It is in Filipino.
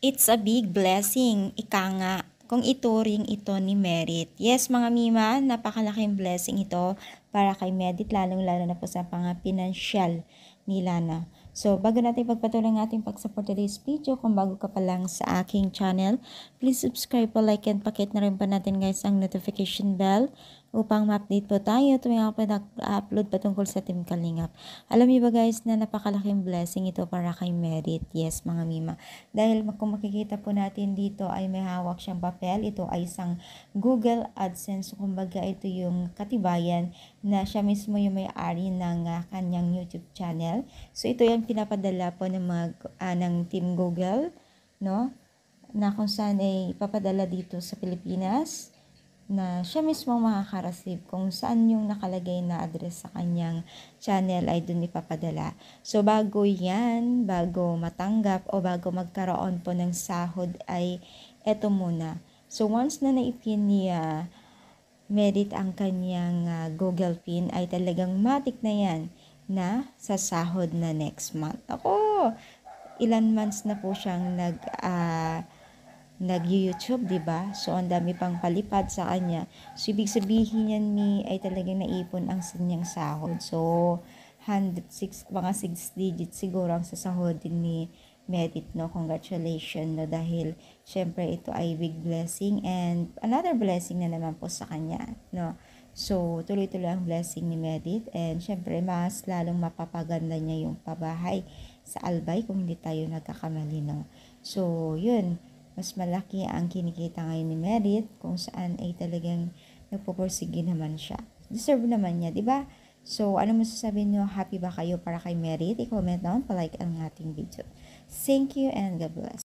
It's a big blessing, ika nga, kung ituring ito ni Merit. Yes, mga Mima, napakalaking blessing ito para kay Merit, lalong-lalo na po sa pinansyal nila na. So, bago natin pagpatuloy ng ating pag-support today's video, kung bago ka pa lang sa aking channel, please subscribe po, like, and pakit na rin pa natin guys ang notification bell upang ma-update po tayo tuwing ako nag-upload patungkol sa Team Kalingap. Alam niyo ba guys na napakalaking blessing ito para kay Merit? Yes, mga Mima. Dahil kung makikita po natin dito ay may hawak siyang papel. Ito ay isang Google AdSense. So, kumbaga ito yung katibayan na siya mismo yung may-ari ng kanyang YouTube channel. So ito yung pinapadala po ng ng Team Google, no? Na kung saan ay ipapadala dito sa Pilipinas na siya mismo makaka-receive kung saan yung nakalagay na address sa kanyang channel ay dun ipapadala. So bago yan, bago matanggap o bago magkaroon po ng sahod ay eto muna. So once na naipin niya Merit ang kanyang Google PIN ay talagang matik na yan na sa sahod na next month. Ako, ilan months na po siyang nag-YouTube, 'di ba? So ang dami pang palipad sa kanya. So ibig sabihin niyan ay talagang naipon ang kanyang sahod. So mga 6 digits siguro ang sasahodin ni Merit, no? Congratulations, no? Dahil syempre ito ay big blessing and another blessing na naman po sa kanya, no? So tuloy-tuloy ang blessing ni Merit and syempre mas lalong mapapaganda niya yung pabahay sa Albay kung hindi tayo nagkakamali, no? So yun, mas malaki ang kinikita ngayon ni Merit kung saan ay talagang nagpupursige naman siya. Deserve naman niya, di ba? So, ano masasabi niyo? Happy ba kayo para kay Merit? I-comment down, palike ang ating video. Thank you and God bless.